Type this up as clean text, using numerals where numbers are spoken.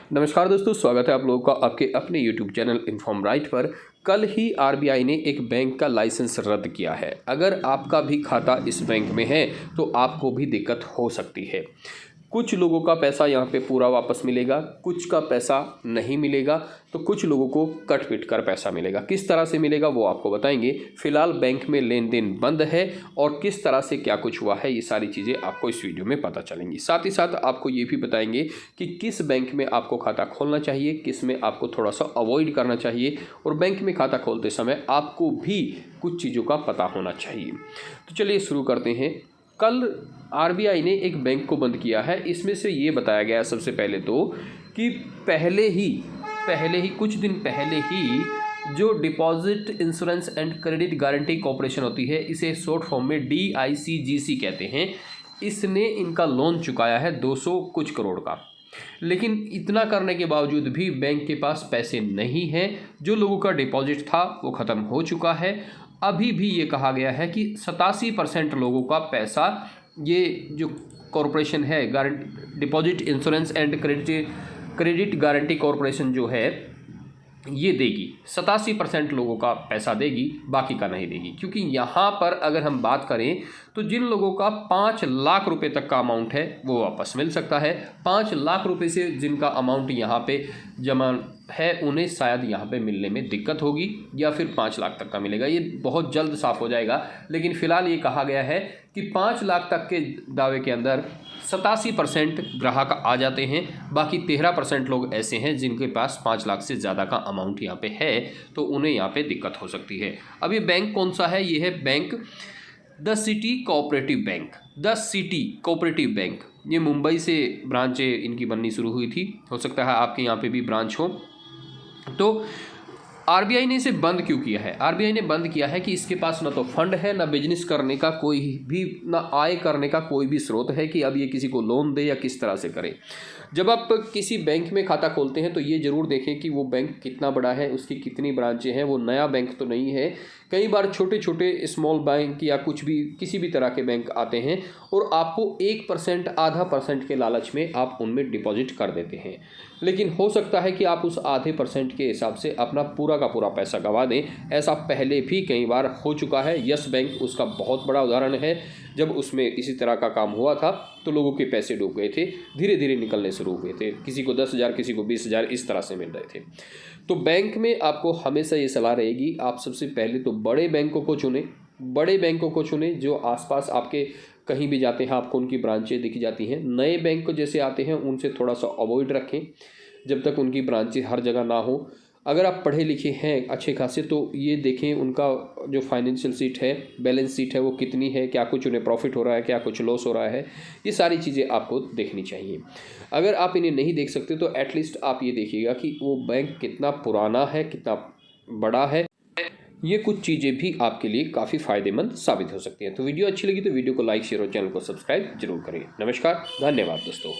नमस्कार दोस्तों, स्वागत है आप लोगों का आपके अपने YouTube चैनल इन्फॉर्म राइट पर। कल ही आरबीआई ने एक बैंक का लाइसेंस रद्द किया है। अगर आपका भी खाता इस बैंक में है तो आपको भी दिक्कत हो सकती है। कुछ लोगों का पैसा यहाँ पे पूरा वापस मिलेगा, कुछ का पैसा नहीं मिलेगा, तो कुछ लोगों को कट पिट कर पैसा मिलेगा। किस तरह से मिलेगा वो आपको बताएंगे। फिलहाल बैंक में लेन देन बंद है और किस तरह से क्या कुछ हुआ है ये सारी चीज़ें आपको इस वीडियो में पता चलेंगी। साथ ही साथ आपको ये भी बताएंगे कि किस बैंक में आपको खाता खोलना चाहिए, किस में आपको थोड़ा सा अवॉइड करना चाहिए, और बैंक में खाता खोलते समय आपको भी कुछ चीज़ों का पता होना चाहिए। तो चलिए शुरू करते हैं। कल आरबीआई ने एक बैंक को बंद किया है। इसमें से ये बताया गया सबसे पहले तो कि पहले ही कुछ दिन पहले ही जो deposit insurance and credit guarantee corporation होती है, इसे शॉर्ट फॉर्म में DICGC कहते हैं, इसने इनका लोन चुकाया है 200 कुछ करोड़ का। लेकिन इतना करने के बावजूद भी बैंक के पास पैसे नहीं हैं। जो लोगों का डिपॉजिट था वो ख़त्म हो चुका है। अभी भी ये कहा गया है कि 87% लोगों का पैसा ये जो कॉरपोरेशन है, deposit insurance and credit guarantee corporation जो है ये देगी। 87% लोगों का पैसा देगी, बाकी का नहीं देगी। क्योंकि यहाँ पर अगर हम बात करें तो जिन लोगों का 5 लाख रुपए तक का अमाउंट है वो वापस मिल सकता है। 5 लाख रुपए से जिनका अमाउंट यहाँ पे जमा है उन्हें शायद यहाँ पे मिलने में दिक्कत होगी, या फिर 5 लाख तक का मिलेगा। ये बहुत जल्द साफ हो जाएगा। लेकिन फ़िलहाल ये कहा गया है कि 5 लाख तक के दावे के अंदर 87% ग्राहक आ जाते हैं। बाकी 13% लोग ऐसे हैं जिनके पास 5 लाख से ज़्यादा का अमाउंट यहाँ पे है, तो उन्हें यहाँ पे दिक्कत हो सकती है। अब ये बैंक कौन सा है? ये है bank the city cooperative bank. The city cooperative bank, ये मुंबई से ब्रांचें इनकी बननी शुरू हुई थी। हो सकता है आपके यहाँ पे भी ब्रांच हो। तो आरबीआई ने इसे बंद क्यों किया है? आरबीआई ने बंद किया है कि इसके पास ना तो फंड है, ना बिजनेस करने का कोई भी, ना आय करने का कोई भी स्रोत है कि अब ये किसी को लोन दे या किस तरह से करे। जब आप किसी बैंक में खाता खोलते हैं तो ये ज़रूर देखें कि वो बैंक कितना बड़ा है, उसकी कितनी ब्रांचें हैं। वो नया बैंक तो नहीं है। कई बार छोटे छोटे स्मॉल बैंक या कुछ भी किसी भी तरह के बैंक आते हैं और आपको 1%, आधा % के लालच में आप उनमें डिपॉजिट कर देते हैं। लेकिन हो सकता है कि आप उस आधे % के हिसाब से अपना पूरा का पूरा पैसा गंवा दें। ऐसा पहले भी कई बार हो चुका है। यस बैंक उसका बहुत बड़ा उदाहरण है। जब उसमें इसी तरह का काम हुआ था तो लोगों के पैसे डूब गए थे, धीरे धीरे निकलने शुरू हुए थे। किसी को 10,000, किसी को 20,000 इस तरह से मिल रहे थे। तो बैंक में आपको हमेशा ये सलाह रहेगी, आप सबसे पहले तो बड़े बैंकों को चुनें। बड़े बैंकों को चुनें जो आसपास आपके कहीं भी जाते हैं आपको उनकी ब्रांचें दिख जाती हैं। नए बैंक जैसे आते हैं उनसे थोड़ा सा अवॉइड रखें जब तक उनकी ब्रांचें हर जगह ना हो। अगर आप पढ़े लिखे हैं अच्छे खासे तो ये देखें उनका जो फाइनेंशियल शीट है, बैलेंस शीट है, वो कितनी है, क्या कुछ उन्हें प्रॉफिट हो रहा है, क्या कुछ लॉस हो रहा है। ये सारी चीज़ें आपको देखनी चाहिए। अगर आप इन्हें नहीं देख सकते तो एटलीस्ट आप ये देखिएगा कि वो बैंक कितना पुराना है, कितना बड़ा है। ये कुछ चीज़ें भी आपके लिए काफ़ी फ़ायदेमंद साबित हो सकती हैं। तो वीडियो अच्छी लगी तो वीडियो को लाइक, शेयर और चैनल को सब्सक्राइब जरूर करें। नमस्कार, धन्यवाद दोस्तों।